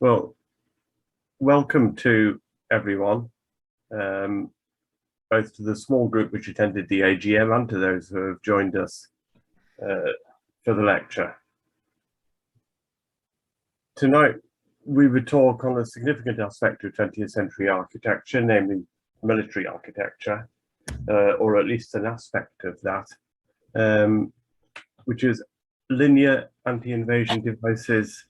Well, welcome to everyone, both to the small group which attended the AGM and to those who have joined us for the lecture. Tonight, we would talk on a significant aspect of 20th century architecture, namely military architecture, or at least an aspect of that, which is linear anti-invasion devices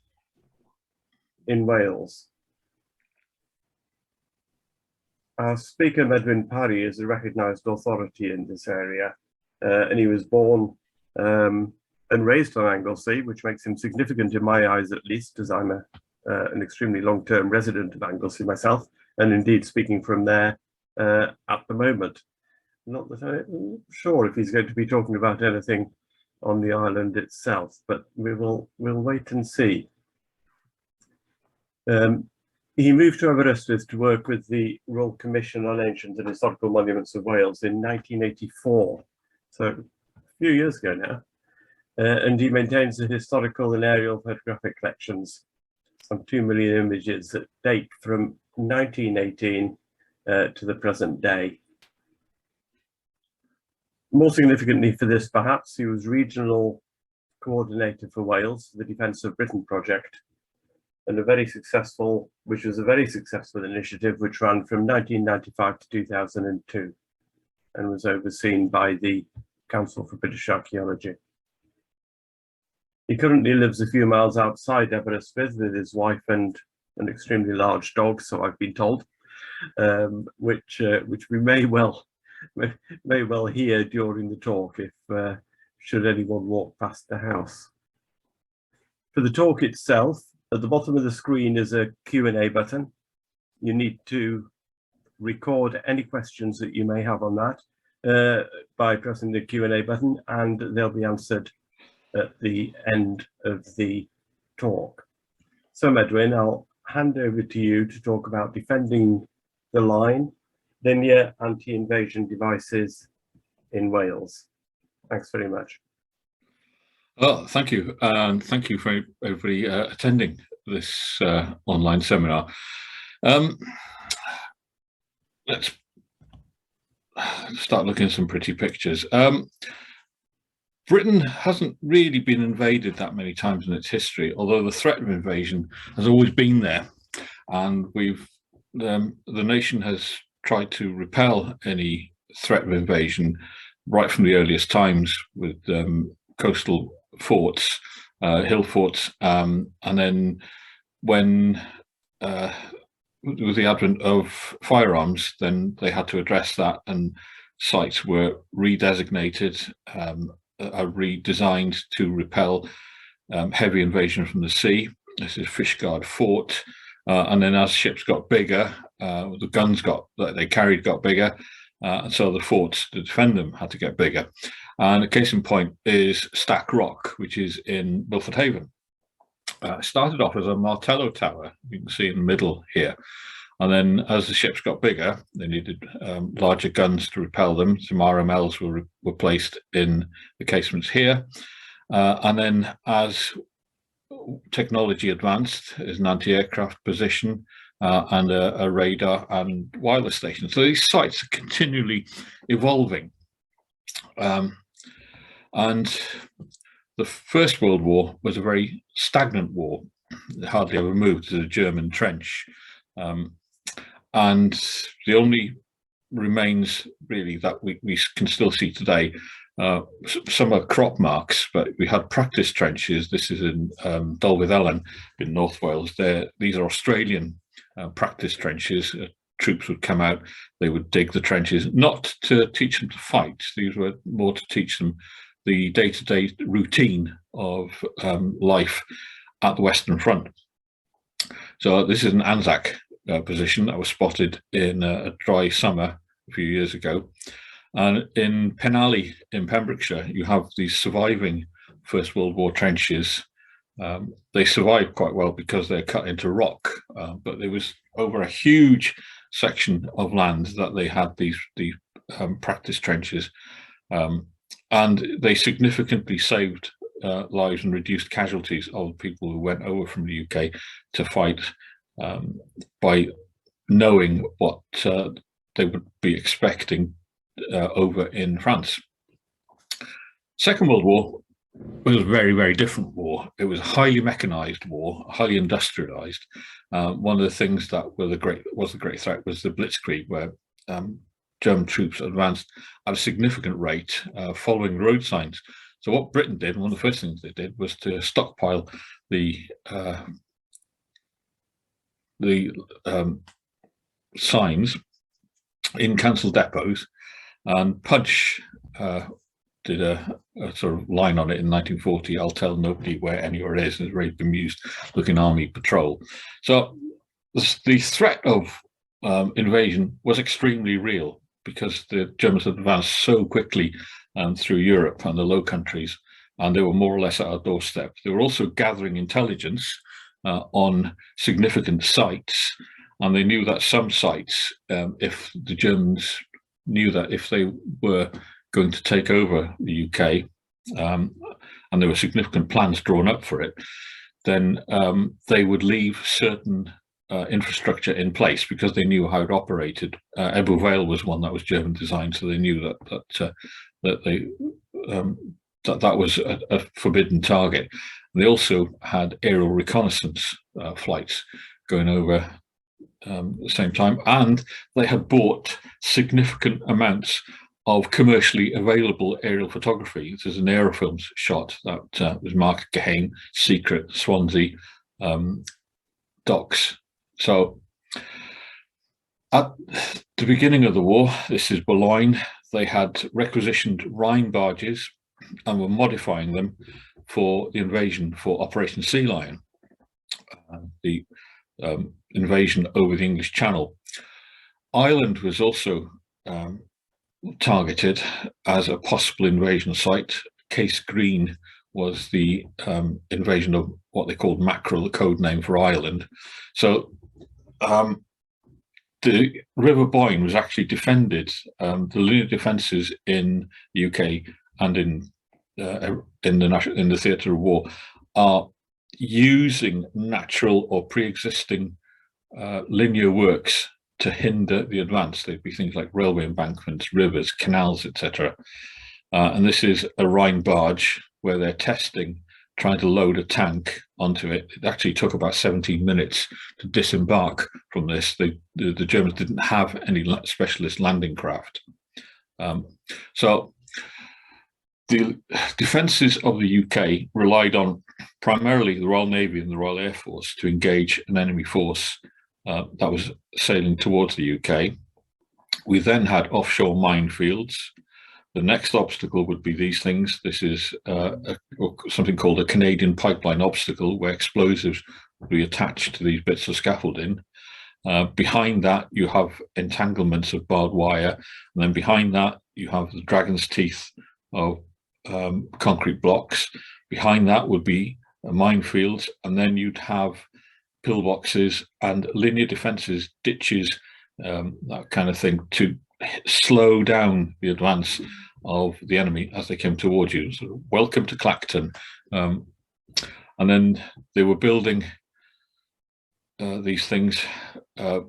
in Wales. Our speaker, Medwyn Parry, is a recognised authority in this area, and he was born and raised on Anglesey, which makes him significant in my eyes, at least, as I'm an extremely long-term resident of Anglesey myself, and indeed speaking from there at the moment. Not that I'm sure if he's going to be talking about anything on the island itself, but we'll wait and see. He moved to Aberystwyth to work with the Royal Commission on Ancient and Historical Monuments of Wales in 1984, so a few years ago now, and he maintains the historical and aerial photographic collections, some 2 million images that date from 1918 to the present day. More significantly for this, perhaps, he was regional coordinator for Wales, the Defence of Britain project, and which was a very successful initiative which ran from 1995 to 2002 and was overseen by the Council for British Archaeology. He currently lives a few miles outside Aberystwyth with his wife and an extremely large dog, so I've been told, which we may well hear during the talk if should anyone walk past the house. For the talk itself, at the bottom of the screen is a Q&A button. You need to record any questions that you may have on that by pressing the Q&A button, and they'll be answered at the end of the talk. So Medwyn, I'll hand over to you to talk about defending the line, linear anti-invasion devices in Wales. Thanks very much. Well, thank you, and thank you for everybody attending this online seminar. Let's start looking at some pretty pictures. Britain hasn't really been invaded that many times in its history, although the threat of invasion has always been there, and the nation has tried to repel any threat of invasion right from the earliest times with coastal forts, hill forts, and then when with the advent of firearms, then they had to address that, and sites were redesignated, redesigned to repel heavy invasion from the sea. This is Fishguard Fort, and then as ships got bigger, the guns that they carried got bigger, and so the forts to defend them had to get bigger. And a case in point is Stack Rock, which is in Milford Haven. It started off as a Martello tower, you can see in the middle here. And then as the ships got bigger, they needed larger guns to repel them. Some RMLs were placed in the casements here. And then as technology advanced, there's an anti-aircraft position and a radar and wireless station. So these sites are continually evolving. And the First World War was a very stagnant war. It hardly ever moved to the German trench. And the only remains really that we can still see today, some are crop marks, but we had practice trenches. This is in Dolwydd Elen in North Wales. These are Australian practice trenches. Troops would come out, they would dig the trenches, not to teach them to fight. These were more to teach them the day-to-day routine of life at the Western Front. So this is an Anzac position that was spotted in a dry summer a few years ago. And in Penally in Pembrokeshire, you have these surviving First World War trenches. They survived quite well because they're cut into rock, but there was over a huge section of land that they had these practice trenches. And they significantly saved lives and reduced casualties of people who went over from the UK to fight by knowing what they would be expecting over in France. Second World War was a very, very different war. It was a highly mechanized war, highly industrialized. One of the things that was the great threat was the Blitzkrieg, where German troops advanced at a significant rate following road signs. So what Britain did, one of the first things they did, was to stockpile the signs in council depots, and Pudge did a sort of line on it in 1940, "I'll tell nobody where anywhere is," and it's very bemused looking army patrol. So the threat of invasion was extremely real, because the Germans had advanced so quickly through Europe and the Low Countries, and they were more or less at our doorstep. They were also gathering intelligence on significant sites, and they knew that some sites, if the Germans knew that if they were going to take over the UK, and there were significant plans drawn up for it, then they would leave certain infrastructure in place, because they knew how it operated. Ebbw Vale was one that was German designed, so they knew that was a forbidden target. They also had aerial reconnaissance flights going over at the same time, and they had bought significant amounts of commercially available aerial photography. There's an aerofilms shot that was Mark Gahane, secret, Swansea docks. So at the beginning of the war, this is Boulogne, they had requisitioned Rhine barges and were modifying them for the invasion, for Operation Sea Lion, the invasion over the English Channel. Ireland was also targeted as a possible invasion site. Case Green was the invasion of what they called Mackerel, the code name for Ireland. So the River Boyne was actually defended. The linear defences in the UK and in the theatre of war are using natural or pre-existing linear works to hinder the advance. There'd be things like railway embankments, rivers, canals, etc. And this is a Rhine barge where they're testing, trying to load a tank onto it. It actually took about 17 minutes to disembark from this. The Germans didn't have any specialist landing craft. So the defences of the UK relied on primarily the Royal Navy and the Royal Air Force to engage an enemy force that was sailing towards the UK. We then had offshore minefields. The next obstacle would be these things. This is something called a Canadian pipeline obstacle, where explosives would be attached to these bits of scaffolding. Behind that, you have entanglements of barbed wire. And then behind that, you have the dragon's teeth of concrete blocks. Behind that would be minefields. And then you'd have pillboxes and linear defences, ditches, that kind of thing, to slow down the advance of the enemy as they came towards you. So, welcome to Clacton. And then they were building these things. There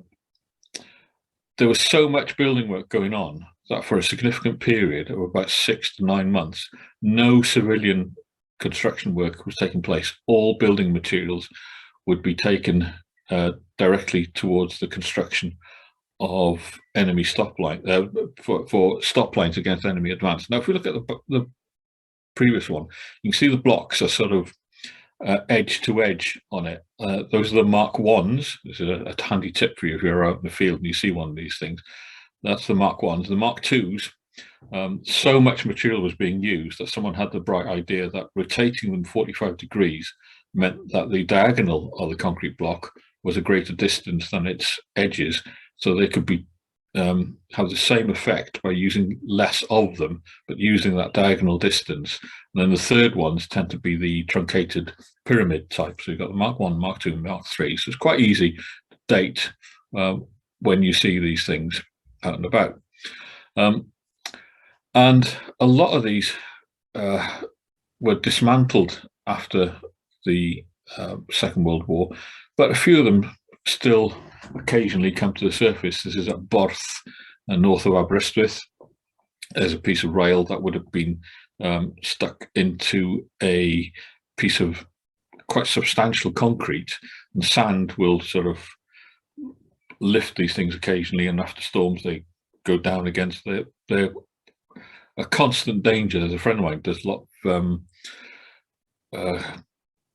was so much building work going on that for a significant period of about 6 to 9 months, no civilian construction work was taking place. All building materials would be taken directly towards the construction of enemy stopline, for stop lines against enemy advance. Now, if we look at the previous one, you can see the blocks are sort of edge to edge on it. Those are the Mark 1s. This is a handy tip for you if you're out in the field and you see one of these things. That's the Mark 1s. The Mark 2s, so much material was being used that someone had the bright idea that rotating them 45 degrees meant that the diagonal of the concrete block was a greater distance than its edges, so they could be have the same effect by using less of them, but using that diagonal distance. And then the third ones tend to be the truncated pyramid type. So you've got the Mark 1, Mark 2, and Mark 3. So it's quite easy to date when you see these things out and about. And a lot of these were dismantled after the Second World War, but a few of them still occasionally come to the surface. This is at Borth, north of Aberystwyth. There's a piece of rail that would have been stuck into a piece of quite substantial concrete, and sand will sort of lift these things occasionally, and after storms they go down again. So they're a constant danger. There's a friend of mine does a lot of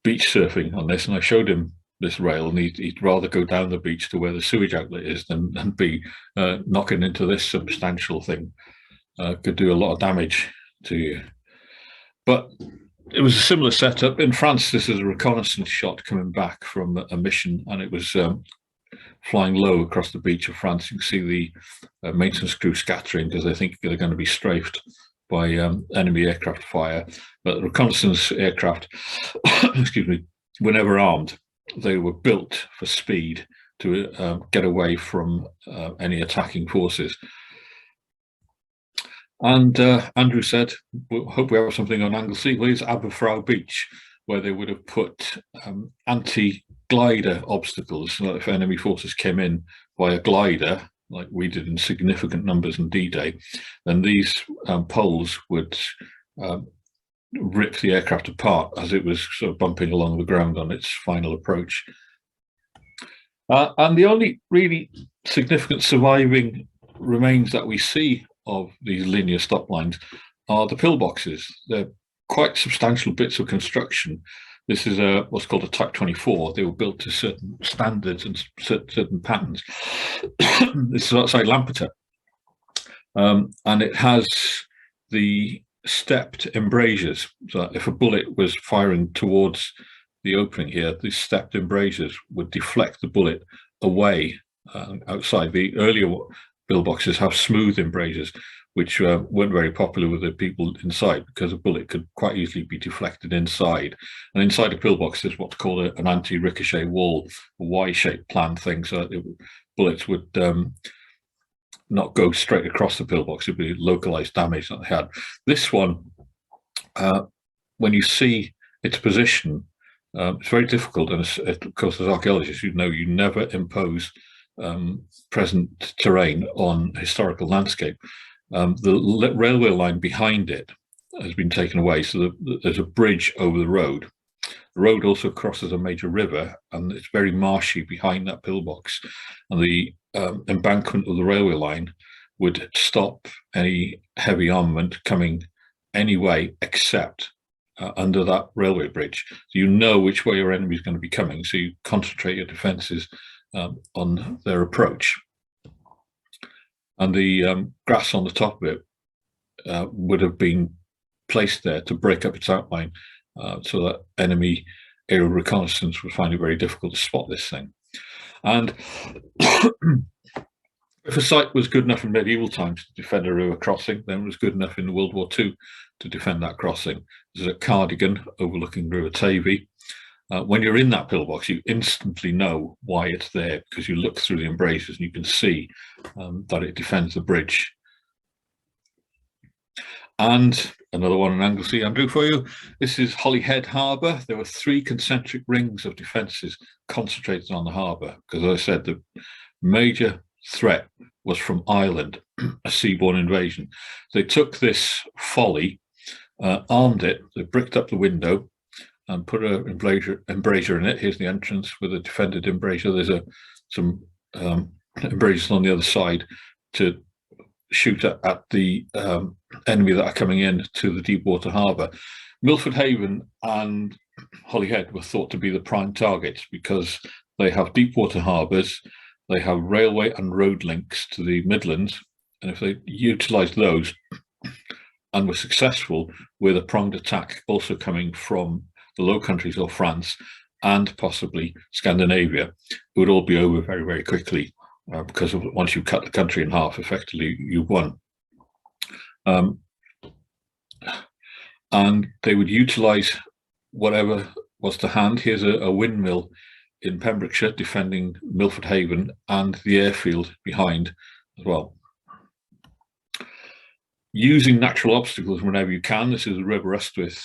beach surfing on this, and I showed him this rail, and he'd rather go down the beach to where the sewage outlet is than be knocking into this substantial thing. Could do a lot of damage to you. But it was a similar setup. In France, this is a reconnaissance shot coming back from a mission, and it was flying low across the beach of France. You can see the maintenance crew scattering because they think they're going to be strafed by enemy aircraft fire. But reconnaissance aircraft, excuse me, were never armed. They were built for speed to get away from any attacking forces. And Andrew said, "We hope we have something on Anglesey." Well, it's Aberfrau Beach, where they would have put anti-glider obstacles. So if enemy forces came in by a glider, like we did in significant numbers on D-Day, then these poles would rip the aircraft apart as it was sort of bumping along the ground on its final approach. And the only really significant surviving remains that we see of these linear stop lines are the pillboxes. They're quite substantial bits of construction. This is what's called a Type 24. They were built to certain standards and certain patterns. This is outside Lampeter. And it has the stepped embrasures. So if a bullet was firing towards the opening here, these stepped embrasures would deflect the bullet away outside. The earlier pillboxes have smooth embrasures, which weren't very popular with the people inside because a bullet could quite easily be deflected inside. And inside a pillbox is what's called an anti-ricochet wall, a Y-shaped plan thing, so that bullets would not go straight across the pillbox. It would be localized damage that they had. This one, when you see its position, it's very difficult. And of course, as archaeologists, you know, you never impose present terrain on historical landscape. The railway line behind it has been taken away, so there's a bridge over the road. The road also crosses a major river, and it's very marshy behind that pillbox. And the embankment of the railway line would stop any heavy armament coming any way except under that railway bridge. So you know which way your enemy is going to be coming, so you concentrate your defences on their approach. And the grass on the top of it would have been placed there to break up its outline so that enemy aerial reconnaissance would find it very difficult to spot this thing. And if a site was good enough in medieval times to defend a river crossing, then it was good enough in World War II to defend that crossing. There's a Cardigan overlooking River Tavy. When you're in that pillbox, you instantly know why it's there because you look through the embrasures and you can see that it defends the bridge. And another one in Anglesey, Andrew, for you. This is Holyhead Harbour. There were 3 concentric rings of defences concentrated on the harbour because, as I said, the major threat was from Ireland, a seaborne invasion. They took this folly, armed it, they bricked up the window, and put an embrasure in it. Here's the entrance with a defended embrasure. There's some embrasures on the other side to shoot at the enemy that are coming in to the deep water harbour. Milford Haven and Holyhead were thought to be the prime targets because they have deep water harbours, they have railway and road links to the Midlands, and if they utilised those and were successful with a pronged attack also coming from the Low Countries or France and possibly Scandinavia, it would all be over very, very quickly because once you cut the country in half, effectively you've won. And they would utilise whatever was to hand. Here's a windmill in Pembrokeshire defending Milford Haven and the airfield behind as well. using natural obstacles whenever you can. This is the River Ystwyth,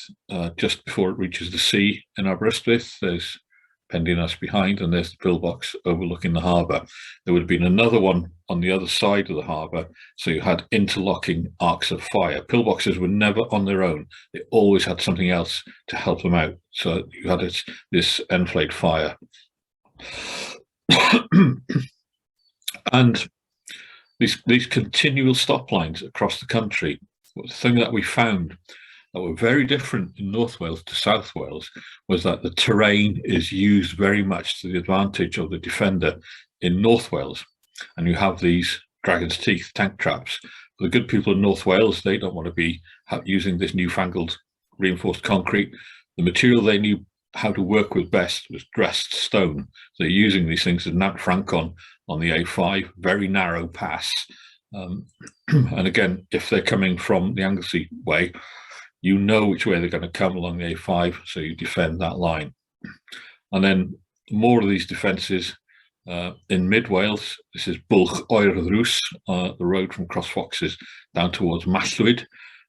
just before it reaches the sea in Aberystwyth. There's Pendinas behind, and there's the pillbox overlooking the harbour. There would have been another one on the other side of the harbour, so you had interlocking arcs of fire. Pillboxes were never on their own. They always had something else to help them out. So you had this enfilade fire. And these continual stop lines across the country, the thing that we found that were very different in North Wales to South Wales was that the terrain is used very much to the advantage of the defender in North Wales. And you have these dragon's teeth tank traps. For the good people in North Wales, they don't want to be using this newfangled reinforced concrete. The material they knew how to work with best was dressed stone. So they're using these things as Nant Francon on the A5, very narrow pass. And again, if they're coming from the Anglesey way, you know which way they're going to come along the A5, so you defend that line. And then more of these defences in mid Wales. This is Bwlch Oer Ddrws, the road from Crossfoxes down towards Mallwyd.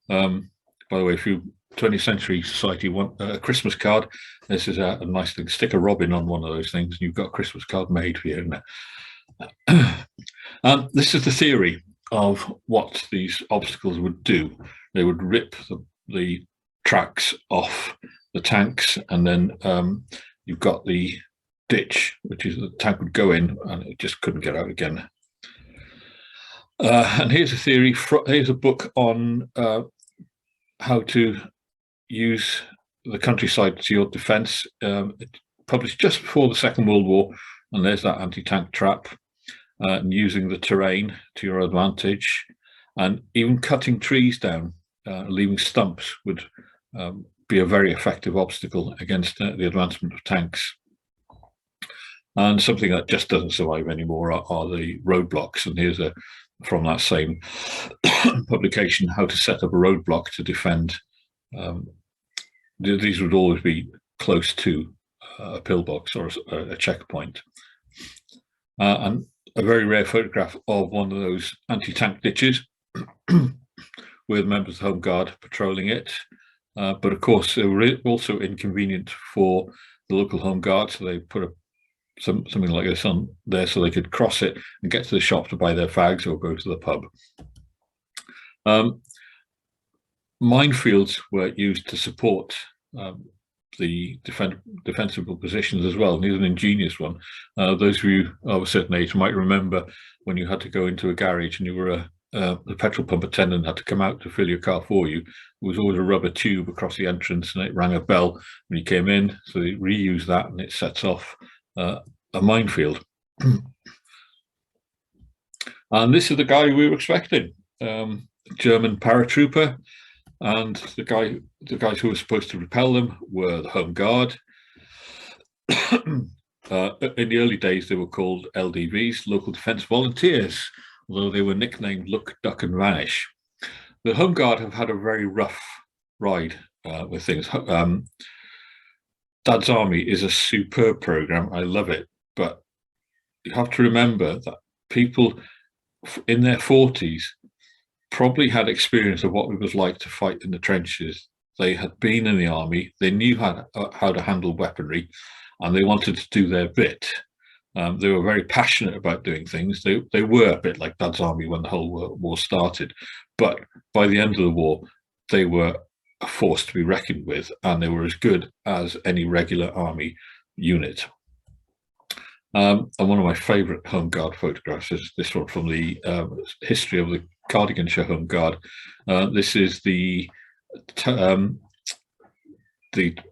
By the way, if you 20th Century Society want a Christmas card, this is a nice thing. Stick a robin on one of those things, and you've got a Christmas card made for you, isn't it? This is the theory of what these obstacles would do. They would rip the tracks off the tanks, and then you've got the ditch, which is the tank would go in and it just couldn't get out again. And here's a theory. Here's a book on how to use the countryside to your defence. Published just before the Second World War, and there's that anti-tank trap, and using the terrain to your advantage, and even cutting trees down, leaving stumps would be a very effective obstacle against the advancement of tanks. And something that just doesn't survive anymore are the roadblocks. And here's from that same publication, how to set up a roadblock to defend. These would always be close to a pillbox or a checkpoint. And a very rare photograph of one of those anti-tank ditches with members of the Home Guard patrolling it. But of course, they were also inconvenient for the local Home Guard, so they put something like this on there so they could cross it and get to the shop to buy their fags or go to the pub. Minefields were used to support the defensible positions as well. And here's an ingenious one. Those of you of a certain age might remember when you had to go into a garage and you were the petrol pump attendant had to come out to fill your car for you. There was always a rubber tube across the entrance and it rang a bell when you came in. So they reuse that and it sets off a minefield. And this is the guy we were expecting, German paratrooper, and the guys who were supposed to repel them were the Home Guard. In the early days, they were called LDVs, Local Defence Volunteers, although they were nicknamed Look, Duck and Vanish. The Home Guard have had a very rough ride with things. Dad's Army is a superb programme. I love it. But you have to remember that people in their 40s probably had experience of what it was like to fight in the trenches. They had been in the army. They knew how to handle weaponry, and they wanted to do their bit. They were very passionate about doing things. They were a bit like Dad's Army when the whole war started. But by the end of the war, they were a force to be reckoned with, and they were as good as any regular army unit. And one of my favourite Home Guard photographs is this one from the history of the Cardiganshire Home Guard. This is the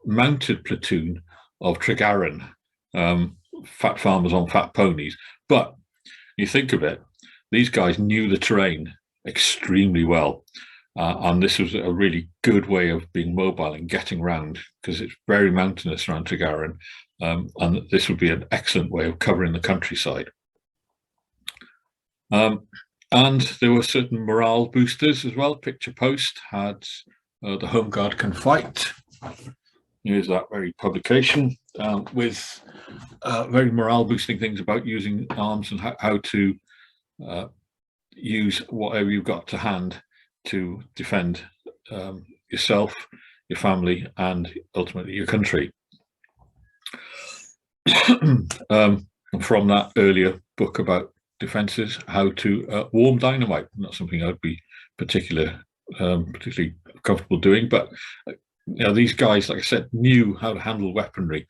mounted platoon of Tregaron, fat farmers on fat ponies. But you think of it, these guys knew the terrain extremely well. And this was a really good way of being mobile and getting around, because it's very mountainous around Tregaron. And this would be an excellent way of covering the countryside. And there were certain morale boosters as well. Picture Post had the Home Guard Can Fight. Here's that very publication with very morale boosting things about using arms and how to use whatever you've got to hand to defend yourself, your family, and ultimately your country. From that earlier book about defences, how to warm dynamite, not something I'd be particularly comfortable doing, but these guys, like I said, knew how to handle weaponry,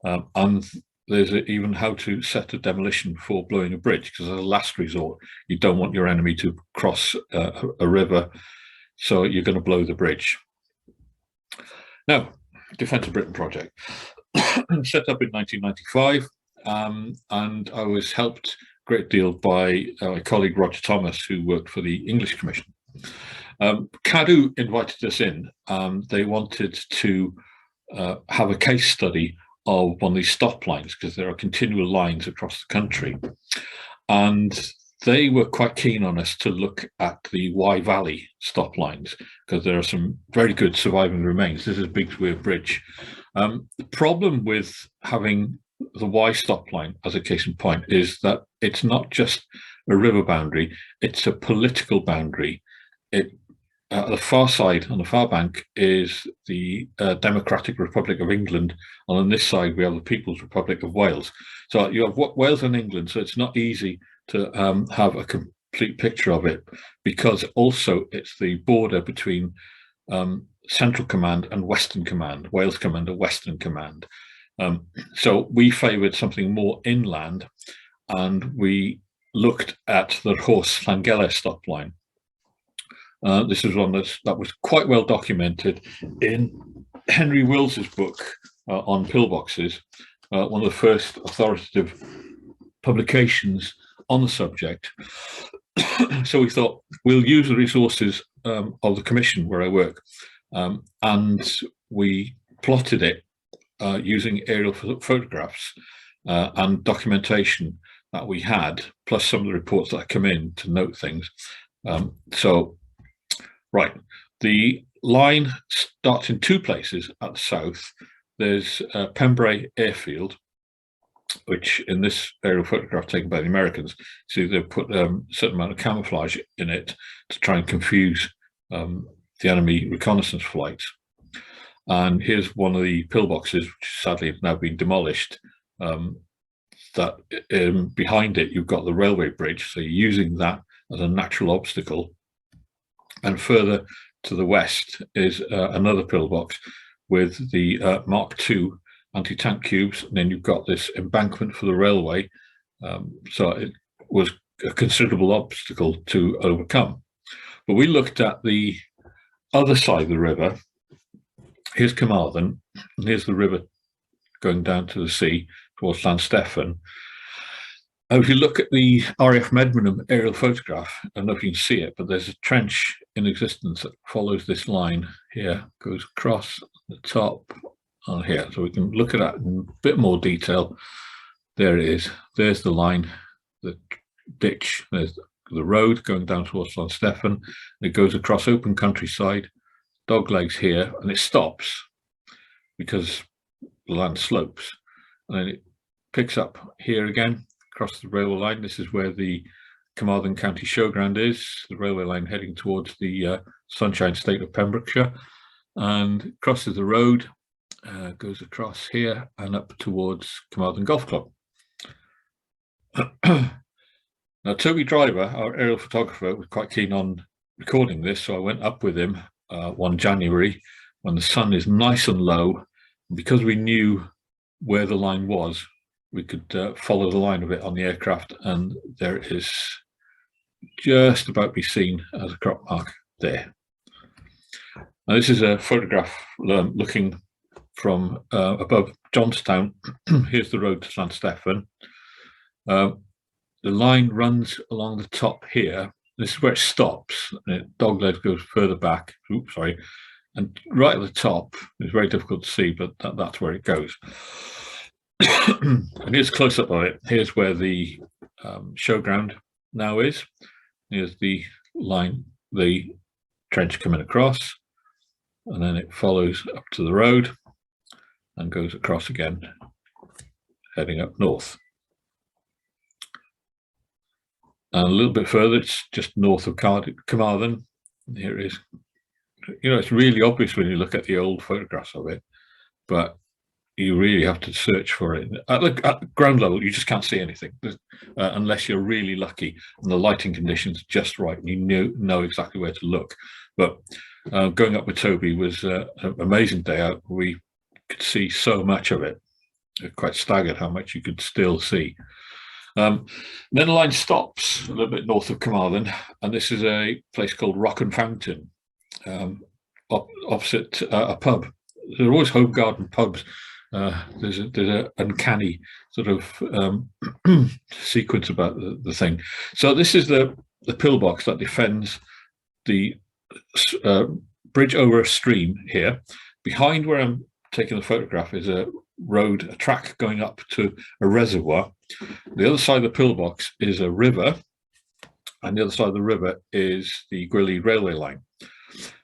and there's even how to set a demolition for blowing a bridge, because as a last resort, you don't want your enemy to cross a river, so you're going to blow the bridge. Now, Defence of Britain project set up in 1995, and I was helped a great deal by my colleague Roger Thomas, who worked for the English Commission. CADU invited us in. They wanted to have a case study of one of these stop lines, because there are continual lines across the country, and they were quite keen on us to look at the Wye Valley stop lines, because there are some very good surviving remains. This is Biggs Weir Bridge. The problem with having the Wye stop line as a case in point is that it's not just a river boundary, it's a political boundary. The far side, on the far bank, is the Democratic Republic of England, and on this side we have the People's Republic of Wales. So you have Wales and England, so it's not easy to have a complete picture of it, because also it's the border between Central Command and Western Command, Wales Command and Western Command. So we favoured something more inland, and we looked at the Rhos-Llangeler Stopline. This is one that was quite well documented in Henry Wills's book on Pillboxes, one of the first authoritative publications on the subject. So we thought we'll use the resources of the commission where I work, and we plotted it using aerial photographs and documentation that we had, plus some of the reports that come in to note things. Right, the line starts in two places at the south. There's Pembrey Airfield, which in this aerial photograph taken by the Americans, see they've put a certain amount of camouflage in it to try and confuse the enemy reconnaissance flights. And here's one of the pillboxes, which sadly have now been demolished. That behind it, you've got the railway bridge, so you're using that as a natural obstacle. And further to the west is another pillbox with the Mark II anti-tank cubes, and then you've got this embankment for the railway. So it was a considerable obstacle to overcome. But we looked at the other side of the river. Here's Carmarthen, and here's the river going down to the sea towards Llanstefan. If you look at the RAF Medwyn aerial photograph, I don't know if you can see it, but there's a trench in existence that follows this line here, goes across the top on here. So we can look at that in a bit more detail. There it is. There's the line, the ditch, there's the road going down towards Llanstefan. It goes across open countryside, dog legs here, and it stops because the land slopes. And then it picks up here again, across the railway line. This is where the Carmarthen County Showground is, the railway line heading towards the Sunshine State of Pembrokeshire, and crosses the road, goes across here and up towards Carmarthen Golf Club. Now, Toby Driver, our aerial photographer, was quite keen on recording this, so I went up with him one January when the sun is nice and low. And because we knew where the line was, we could follow the line of it on the aircraft, and there it is, just about be seen as a crop mark there. Now, this is a photograph looking from above Johnstown. Here's the road to Llanstefan. The line runs along the top here. This is where it stops. Dogleg goes further back. Oops, sorry. And right at the top, it's very difficult to see, but that's where it goes. And here's a close-up of it. Here's where the showground now is. Here's the line, the trench coming across, and then it follows up to the road and goes across again, heading up north. And a little bit further, it's just north of Carmarthen. Here it is. You know, it's really obvious when you look at the old photographs of it, but you really have to search for it. At ground level, you just can't see anything unless you're really lucky and the lighting conditions just right and you know exactly where to look. But going up with Toby was an amazing day out. We could see so much of it. Quite staggered how much you could still see. Then the line stops a little bit north of Carmarthen, and this is a place called Rock and Fountain, opposite a pub. There are always home garden pubs. There's an uncanny sort of sequence about the thing. So this is the pillbox that defends the bridge over a stream here. Behind where I'm taking the photograph is a road, a track going up to a reservoir. The other side of the pillbox is a river, and the other side of the river is the Gwili railway line.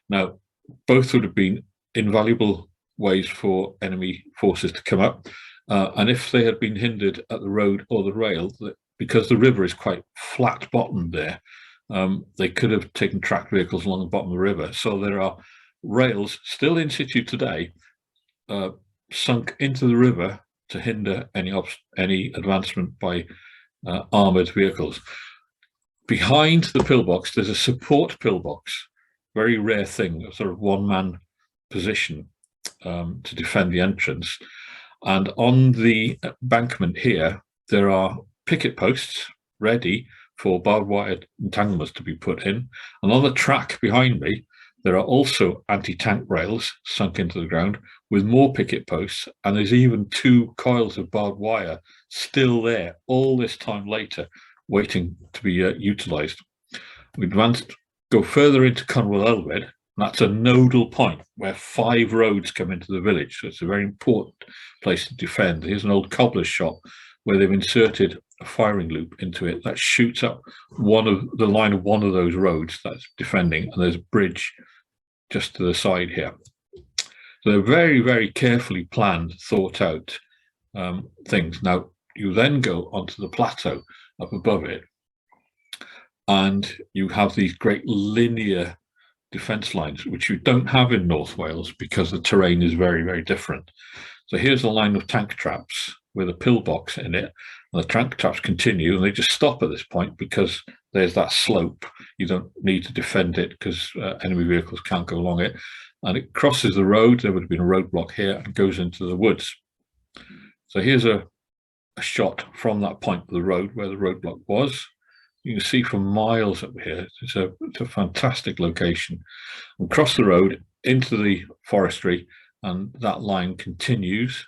Now, both would have been invaluable ways for enemy forces to come up, and if they had been hindered at the road or the rail, because the river is quite flat bottomed there, they could have taken tracked vehicles along the bottom of the river. So there are rails still in situ today, sunk into the river to hinder any advancement by armoured vehicles. Behind the pillbox, there's a support pillbox, very rare thing, a sort of one-man position to defend the entrance. And on the embankment here, there are picket posts ready for barbed wire entanglements to be put in. And on the track behind me, there are also anti-tank rails sunk into the ground with more picket posts, and there's even 2 coils of barbed wire still there all this time later, waiting to be utilised. We go further into Commonwealth Eldred, and that's a nodal point where 5 roads come into the village, so it's a very important place to defend. Here's an old cobbler's shop where they've inserted a firing loop into it that shoots up the line of one of those roads that's defending, and there's a bridge just to the side here. So they're very, very carefully planned, thought out things. Now, you then go onto the plateau up above it, and you have these great linear defence lines, which you don't have in North Wales because the terrain is very, very different. So here's a line of tank traps with a pillbox in it, and the tank traps continue, and they just stop at this point because there's that slope. You don't need to defend it because enemy vehicles can't go along it. And it crosses the road. There would have been a roadblock here and goes into the woods. So here's a shot from that point of the road where the roadblock was. You can see for miles up here. It's a fantastic location. And cross the road into the forestry, and that line continues.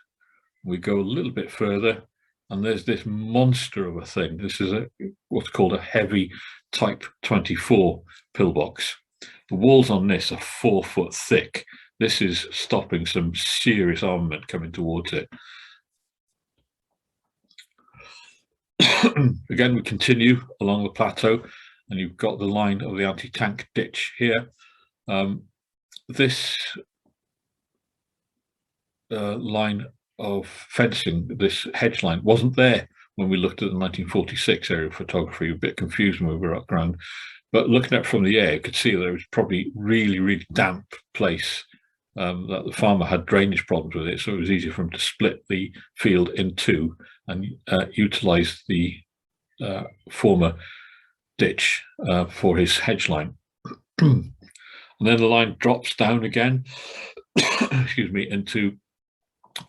We go a little bit further, and there's this monster of a thing. This is what's called a heavy Type 24 pillbox. The walls on this are 4 foot thick. This is stopping some serious armament coming towards it. Again, we continue along the plateau, and you've got the line of the anti-tank ditch here. This line of fencing, this hedge line, wasn't there when we looked at the 1946 aerial photography. A bit confused when we were at ground, but looking at it from the air, you could see there was probably really, really damp place, that the farmer had drainage problems with it, so it was easier for him to split the field in 2 and utilise the former ditch for his hedge line. And then the line drops down again, excuse me, into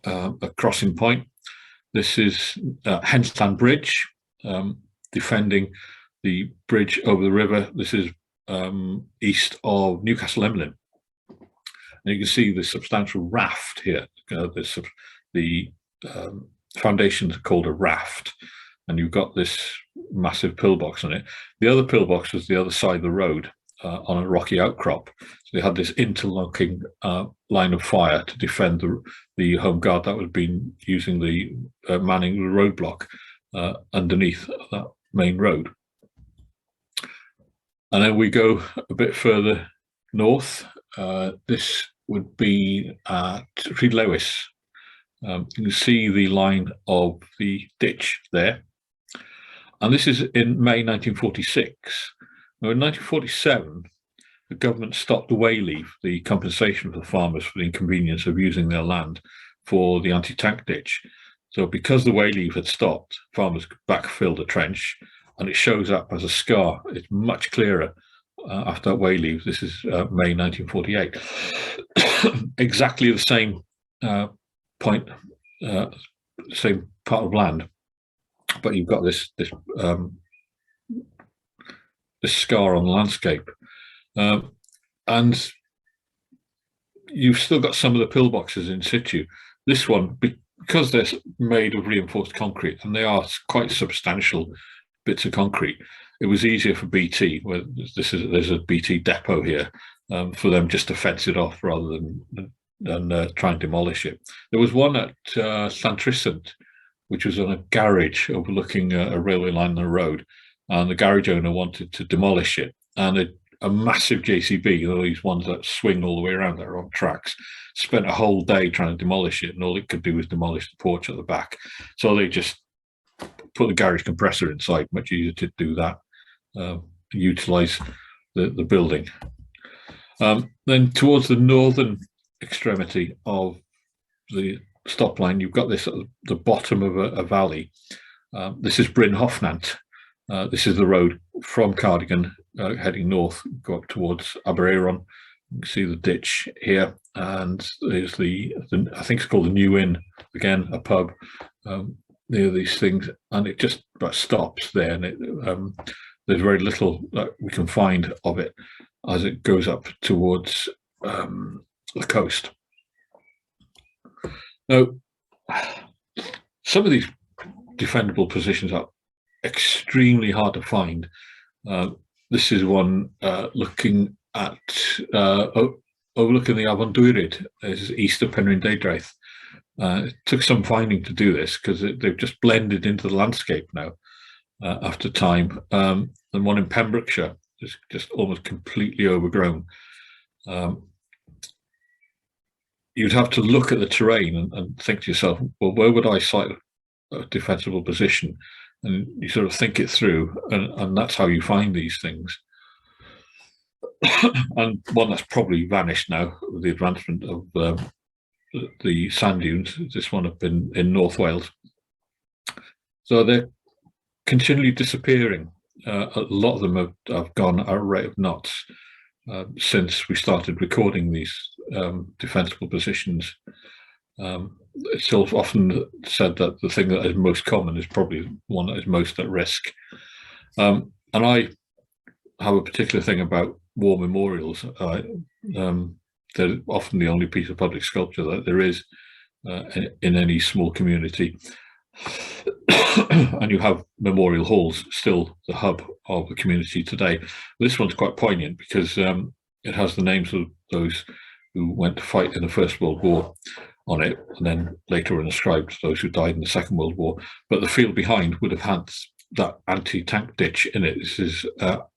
a crossing point. This is Henstand Bridge, defending the bridge over the river. This is east of Newcastle Emlyn. And you can see the substantial raft here. The foundations are called a raft, and you've got this massive pillbox on it. The other pillbox was the other side of the road on a rocky outcrop. So they had this interlocking line of fire to defend the home guard that was being using the manning the roadblock underneath that main road. And then we go a bit further north. This would be at Rhyd-Lewis. You can see the line of the ditch there. And this is in May 1946. Now in 1947, the government stopped the wayleave, the compensation for the farmers for the inconvenience of using their land for the anti-tank ditch. So because the wayleave had stopped, farmers backfilled the trench, and it shows up as a scar. It's much clearer after that wayleave. This is May 1948. Exactly the same point, same part of land, but you've got this scar on the landscape, and you've still got some of the pillboxes in situ. This one, because they're made of reinforced concrete, and they are quite substantial bits of concrete, it was easier for BT, where there's a BT depot here, for them just to fence it off rather than try and demolish it. There was one at Llantrisant, which was on a garage overlooking a railway line on the road, and the garage owner wanted to demolish it, and a massive JCB, these ones that swing all the way around that are on tracks, spent a whole day trying to demolish it, and all it could do was demolish the porch at the back. So they just put the garage compressor inside, much easier to do that, utilize the building. Then towards the northern extremity of the stop line, you've got this at the bottom of a valley. This is Bryn Hoffman. This is the road from Cardigan heading north, go up towards Abereiron. You can see the ditch here, and there's the I think it's called the New Inn, again a pub near these things, and it just about stops there, and there's very little that we can find of it as it goes up towards the coast. Now, some of these defendable positions are extremely hard to find. This is one looking at overlooking the Afon Dwyrid. This is east of Penrhyn Deudraeth. It took some finding to do this because they've just blended into the landscape now after time. And one in Pembrokeshire is just almost completely overgrown. You'd have to look at the terrain and think to yourself, well, where would I site a defensible position? And you sort of think it through, and that's how you find these things. And one that's probably vanished now with the advancement of the sand dunes. This one up in North Wales. So they're continually disappearing. A lot of them have gone at a rate of knots since we started recording these defensible positions. It's still often said that the thing that is most common is probably one that is most at risk. And I have a particular thing about war memorials. They're often the only piece of public sculpture that there is in any small community. And you have memorial halls, still the hub of the community today. This one's quite poignant because it has the names of those who went to fight in the First World War on it, and then later were inscribed to those who died in the Second World War. But the field behind would have had that anti-tank ditch in it. This is at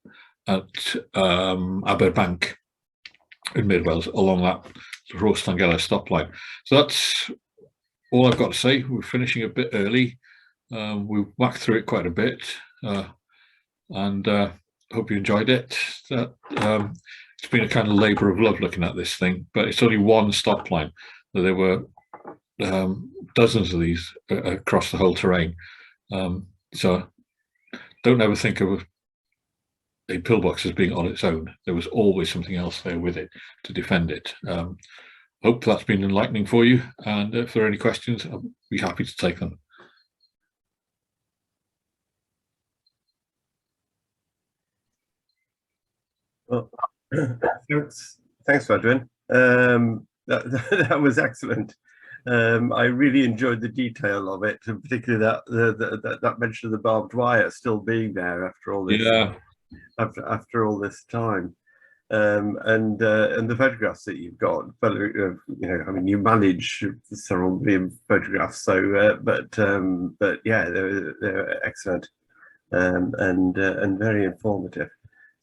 Aberbank in Mid Wales, along that Rhos-Llangeler Stopline. So that's all I've got to say. We're finishing a bit early. We've whacked through it quite a bit, and hope you enjoyed it. It's been a kind of labour of love looking at this thing, but it's only one stop line. There were dozens of these across the whole terrain. So don't ever think of a pillbox as being on its own. There was always something else there with it to defend it. Hope that's been enlightening for you, and if there are any questions, I'll be happy to take them. Well, thanks, Medwyn. That was excellent. I really enjoyed the detail of it, and particularly that mention of the barbed wire still being there after all this. Yeah. After all this time, and the photographs that you've got, but you know, I mean, you manage several million photographs, so but yeah, they're excellent, and very informative.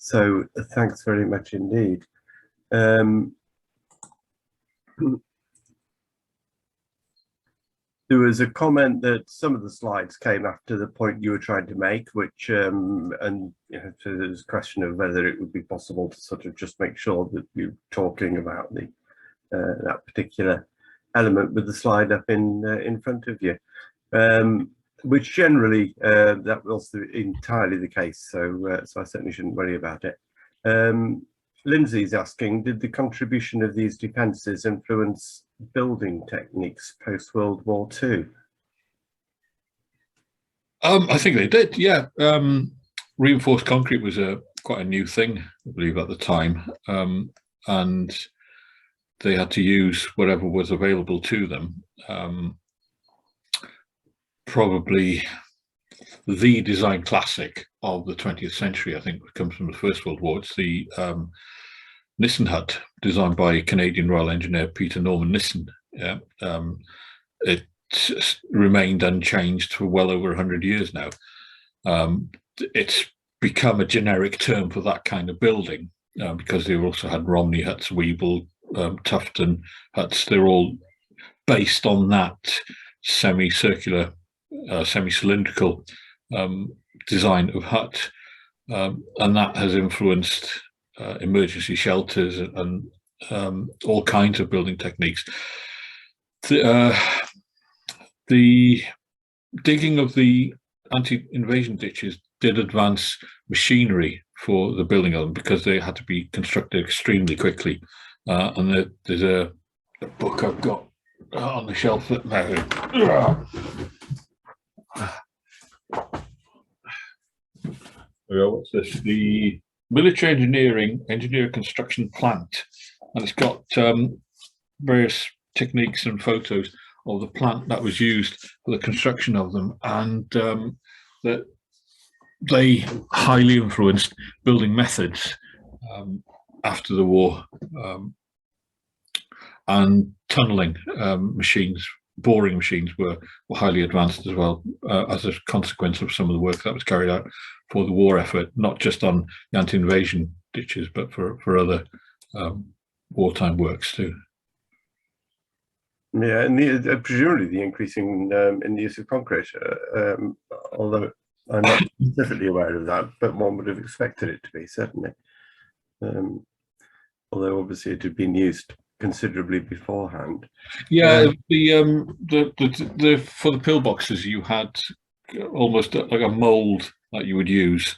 So thanks very much indeed. There was a comment that some of the slides came after the point you were trying to make, which, and so there's a question of whether it would be possible to sort of just make sure that you're talking about the that particular element with the slide up in front of you, which generally that was entirely the case. So so I certainly shouldn't worry about it. Lindsay's asking, did the contribution of these defences influence building techniques post-World War II? I think they did, yeah. Reinforced concrete was quite a new thing, I believe, at the time, and they had to use whatever was available to them. Probably the design classic of the 20th century, I think, comes from the First World War. It's the Nissen hut, designed by Canadian Royal Engineer Peter Norman Nissen. Yeah. It remained unchanged for well over 100 years now. It's become a generic term for that kind of building, because they also had Romney huts, Weeble, Tufton huts. They're all based on that semicircular, semi-cylindrical design of hut, and that has influenced emergency shelters and all kinds of building techniques. The digging of the anti-invasion ditches did advance machinery for the building of them, because they had to be constructed extremely quickly. And there's a book I've got on the shelf that now. What's this? The Military Engineer Construction Plant, and it's got various techniques and photos of the plant that was used for the construction of them, and that they highly influenced building methods after the war, and tunneling machines, boring machines were highly advanced as well, as a consequence of some of the work that was carried out for the war effort, not just on the anti-invasion ditches, but for other wartime works too. Yeah, and presumably the increasing in the use of concrete, although I'm not specifically aware of that, but one would have expected it to be, certainly. Although obviously it had been used considerably beforehand. Yeah, the for the pillboxes you had almost like a mould that you would use,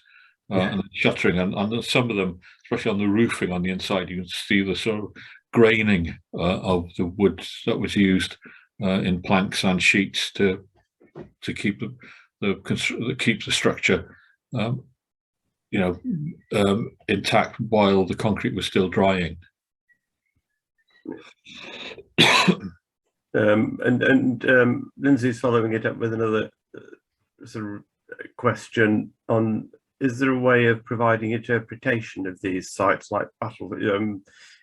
and shuttering, and some of them, especially on the roofing on the inside, you can see the sort of graining of the wood that was used in planks and sheets to keep keep the structure intact while the concrete was still drying. Lindsay's following it up with another sort of question on, is there a way of providing interpretation of these sites like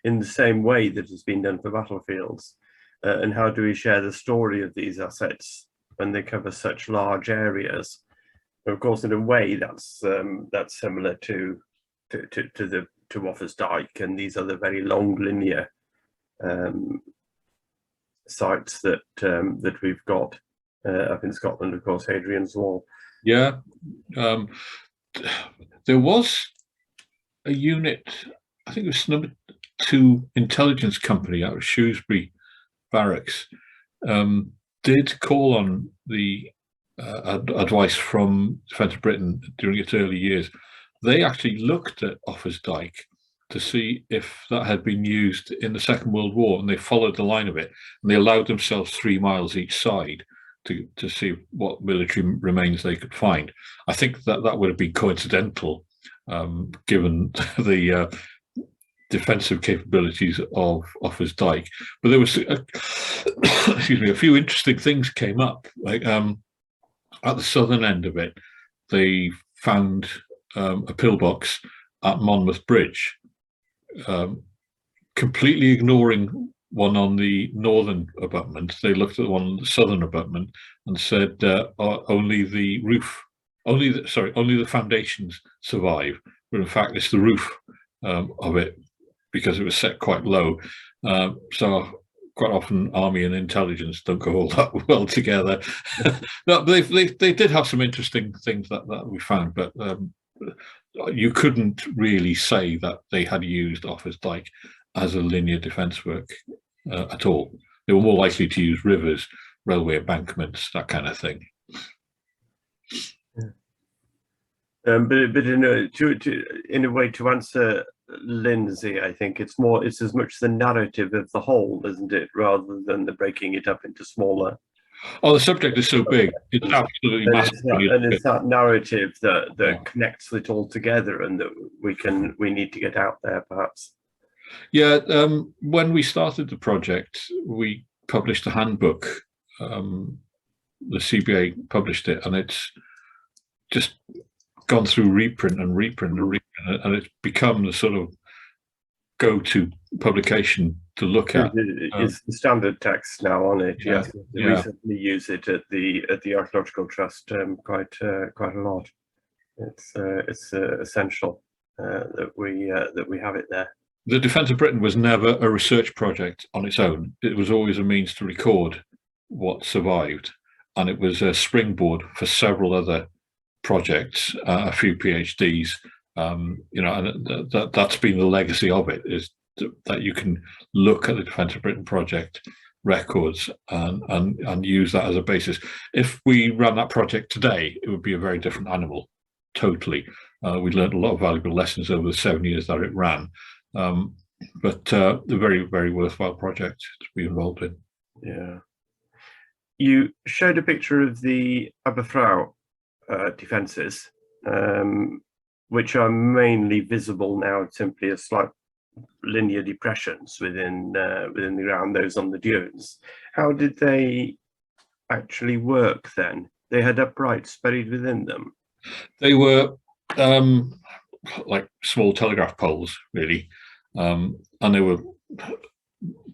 in the same way that has been done for battlefields, and how do we share the story of these assets when they cover such large areas? And of course, in a way, that's similar to Offa's Dyke and these other very long linear sites that we've got up in Scotland, of course, Hadrian's Wall. Yeah, there was a unit, I think it was number 2 intelligence company out of Shrewsbury Barracks, did call on the advice from Defence of Britain during its early years. They actually looked at Offa's Dyke to see if that had been used in the Second World War, and they followed the line of it, and they allowed themselves 3 miles each side to see what military remains they could find. I think that would have been coincidental, given the defensive capabilities of Offa's Dyke. But there was, excuse me, a few interesting things came up. Like at the southern end of it, they found a pillbox at Monmouth Bridge, completely ignoring one on the northern abutment. They looked at the one on the southern abutment and said only the roof, only the foundations survive. But in fact, it's the roof of it, because it was set quite low. So quite often army and intelligence don't go all that well together. No, they did have some interesting things that we found, but you couldn't really say that they had used Offa's Dyke as a linear defence work at all. They were more likely to use rivers, railway embankments, that kind of thing. But in a way, to answer Lindsay, I think it's as much the narrative of the whole, isn't it, rather than the breaking it up into smaller. Oh, the subject is so big; it's absolutely massive. And it's that narrative that connects it all together, and that we need to get out there, perhaps. Yeah, when we started the project, we published a handbook. The CBA published it, and it's just gone through reprint and reprint and reprint, and it's become the sort of go-to publication to look at. It's the standard text now on it. Yes, we recently use it at the Archaeological Trust quite a lot. It's essential that we have it there. The Defence of Britain was never a research project on its own. It was always a means to record what survived, and it was a springboard for several other projects, a few PhDs, and that's been the legacy of it, is that you can look at the Defence of Britain project records and use that as a basis. If we ran that project today, it would be a very different animal, totally. We learned a lot of valuable lessons over the 7 years that it ran, but a very, very worthwhile project to be involved in. Yeah. You showed a picture of the Aberfrau defences, which are mainly visible now simply as slight linear depressions within the ground, those on the dunes. How did they actually work then? They had uprights buried within them? They were like small telegraph poles, really, and they were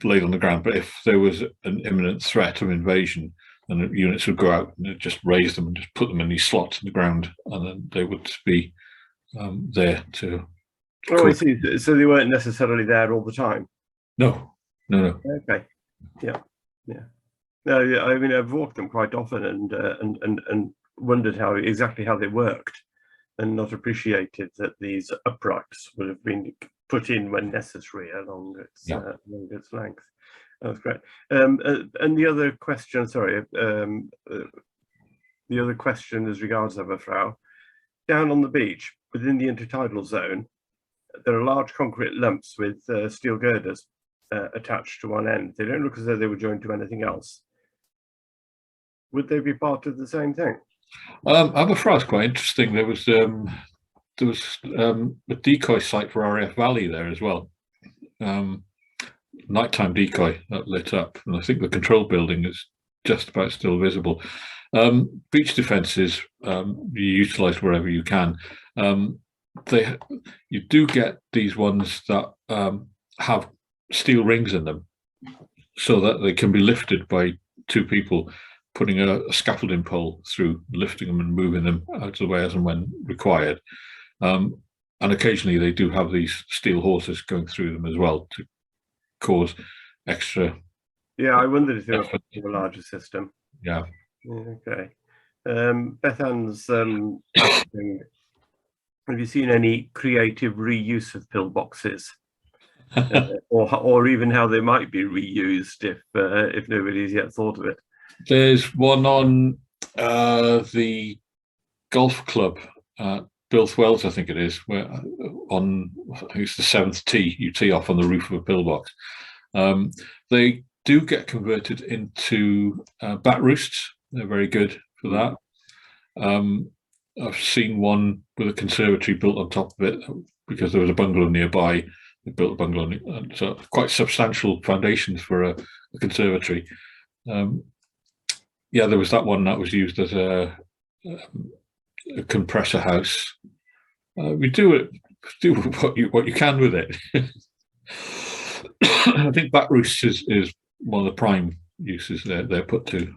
laid on the ground. But if there was an imminent threat of invasion, and the units would go out and just raise them and just put them in these slots in the ground, and then they would be there to. Oh, I see. So they weren't necessarily there all the time. No. Okay. Yeah. No, I mean, I've walked them quite often and wondered exactly how they worked, and not appreciated that these uprights would have been put in when necessary along its length. That's great. And the other question, the other question as regards Aberfrau, down on the beach within the intertidal zone, there are large concrete lumps with steel girders attached to one end. They don't look as though they were joined to anything else. Would they be part of the same thing? Aberfrau is quite interesting. There was a decoy site for RAF Valley there as well. Nighttime decoy that lit up, and I think the control building is just about still visible. Beach defences you utilise wherever you can. You do get these ones that have steel rings in them, so that they can be lifted by two people putting a scaffolding pole through, lifting them and moving them out of the way as and when required. And occasionally they do have these steel horses going through them as well to cause extra. Yeah, I wondered if they were a larger system. Yeah. Okay. Beth Ann's asking, have you seen any creative reuse of pillboxes, or even how they might be reused if nobody's yet thought of it? There's one on the golf club at Bilth-Wells, I think it is, where it's the 7th tee, you tee off on the roof of a pillbox. They do get converted into bat roosts. They're very good for that. I've seen one with a conservatory built on top of it because there was a bungalow nearby. They built a bungalow, and so quite substantial foundations for a conservatory. Yeah, there was that one that was used as a compressor house. We do what you can with it. I think bat roosts is one of the prime uses they're put to.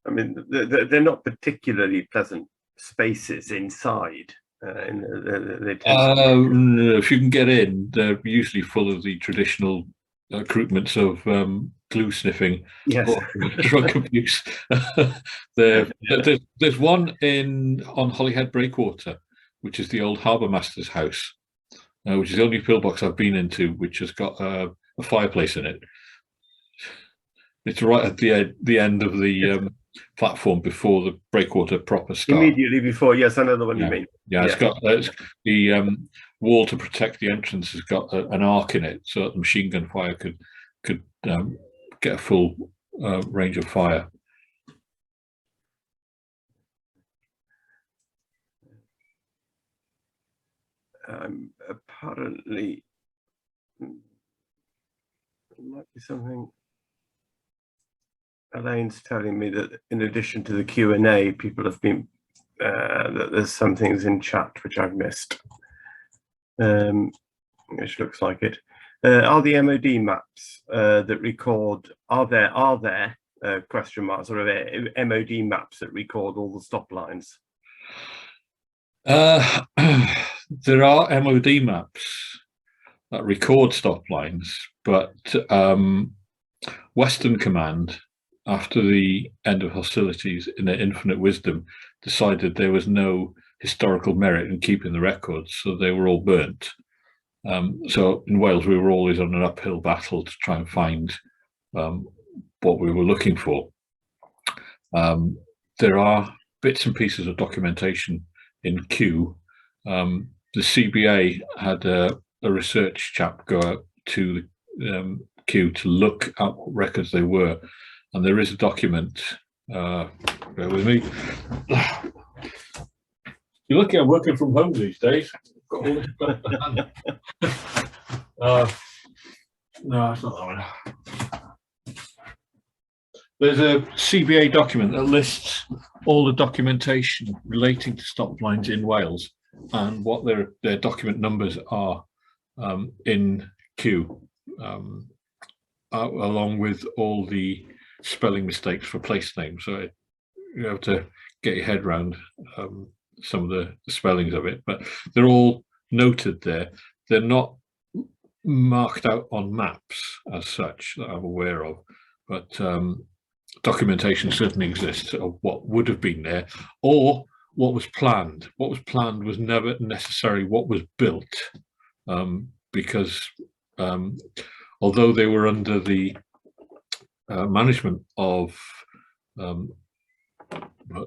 I mean, they're not particularly pleasant spaces inside. If you can get in, they're usually full of the traditional accoutrements of glue sniffing, Yes. or drug abuse. There's one on Holyhead Breakwater, which is the old harbour master's house, which is the only pillbox I've been into which has got a fireplace in it. It's right at the end of the platform before the breakwater proper starts. Immediately before, yes, I know the one you mean. Yeah, it's got the wall to protect the entrance has got an arc in it, so that the machine gun fire could get a full range of fire. Apparently, there might be something. Elaine's telling me that in addition to the Q&A, people have been that there's some things in chat which I've missed, which looks like it. Are the MOD maps that record, are there question marks, or are there MOD maps that record all the stop lines? There are MOD maps that record stop lines, but Western Command, after the end of hostilities, in their infinite wisdom, decided there was no historical merit in keeping the records, so they were all burnt. So in Wales, we were always on an uphill battle to try and find what we were looking for. There are bits and pieces of documentation in Kew. The CBA had a research chap go out to Kew to look at what records they were, and there is a document. Bear with me. You're lucky I'm working from home these days. Got all this stuff to hand. No, it's not that one. There's a CBA document that lists all the documentation relating to stop lines in Wales and what their document numbers are in Kew, along with all the spelling mistakes for place names. So you have to get your head around some of the spellings of it, but they're all noted there. They're not marked out on maps as such that I'm aware of, but documentation certainly exists of what would have been there or what was planned. What was planned was never necessarily what was built, because although they were under the management of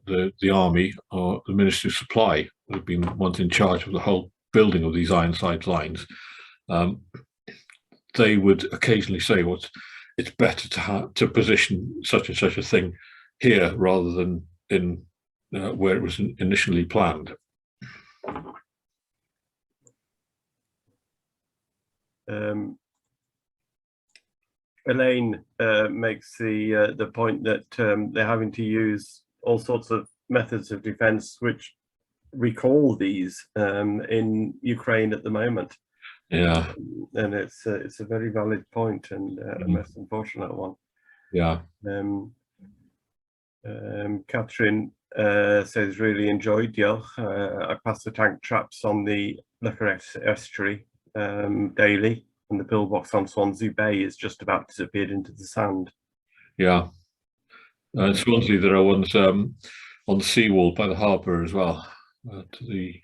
the army or the Ministry of Supply, would have been ones in charge of the whole building of these Ironside lines, they would occasionally say, "Well, it's better to position such and such a thing here rather than in where it was initially planned." Elaine makes the point that they're having to use all sorts of methods of defense which recall these in Ukraine at the moment. Yeah, and it's a very valid point and a most unfortunate one. Yeah. Catherine says really enjoyed I passed the tank traps on the Licker estuary daily, and the pillbox on Swansea Bay is just about disappeared into the sand. Yeah. In Swansea, there are ones on the seawall by the harbour as well, to the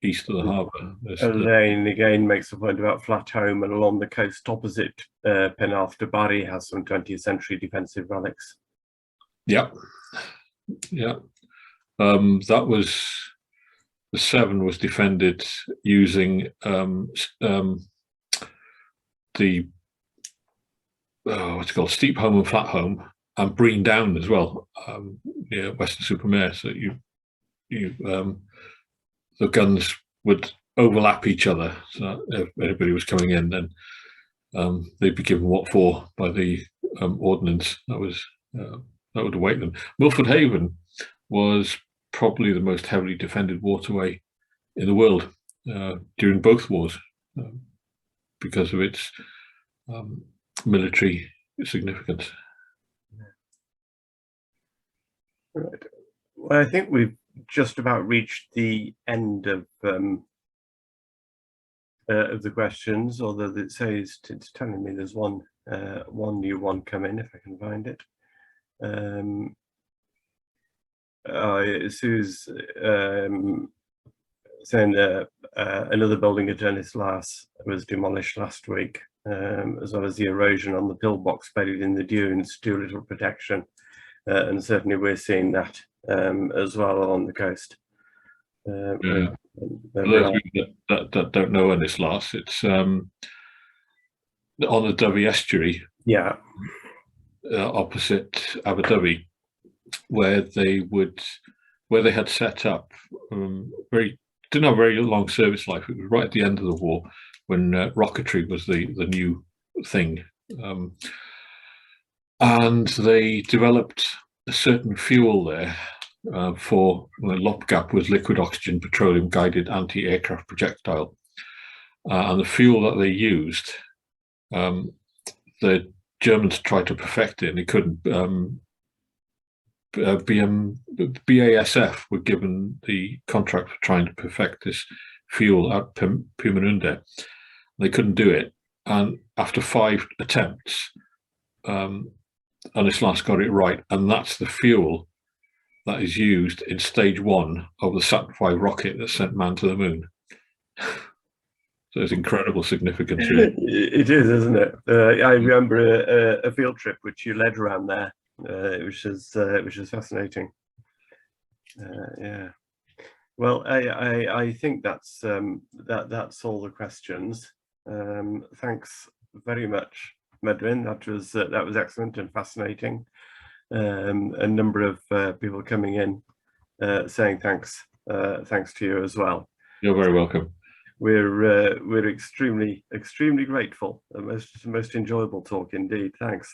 east of the harbour. Elaine again makes a point about Flatholme, and along the coast opposite Penarth to Parry has some 20th century defensive relics. Yeah. Yeah. That was, the 7 was defended using the what's it called, Steepholme and Flatholme, and Bryn Down as well, near Weston-super-Mare. So the guns would overlap each other. So if anybody was coming in, then they'd be given what for by the ordnance that would await them. Milford Haven was probably the most heavily defended waterway in the world during both wars, because of its military significance. Right. Well, I think we've just about reached the end of the questions, although it says, it's telling me there's one one new one come in, if I can find it. Sue's saying that another building at Dennis was demolished last week, as well as the erosion on the pillbox bedded in the dunes, too little protection. And certainly we're seeing that as well on the coast. Yeah. For those of you that don't know when this lasts, it's on the Dyfi estuary, yeah, opposite Abu Dhabi, where they had set up didn't have a very long service life. It was right at the end of the war when rocketry was the new thing, and they developed a certain fuel there for LOPGAP was liquid oxygen petroleum guided anti-aircraft projectile, and the fuel that they used, the Germans tried to perfect it and they couldn't. BASF were given the contract for trying to perfect this fuel at Purmerunde. They couldn't do it, and after 5 attempts, Rhos-Llangeler got it right, and that's the fuel that is used in stage 1 of the Saturn V rocket that sent man to the moon. So it's incredible significance, really. It is, isn't it? I remember a field trip which you led around there, which is fascinating. Yeah. Well, I think that's all the questions. Thanks very much, Medwyn. That was excellent and fascinating. A number of people coming in saying thanks to you as well. You're very welcome. We're extremely grateful. Most enjoyable talk indeed. Thanks.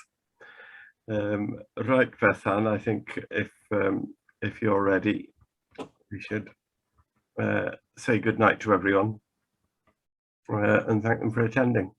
Right, Bethan, I think if you're ready, we should say good night to everyone and thank them for attending.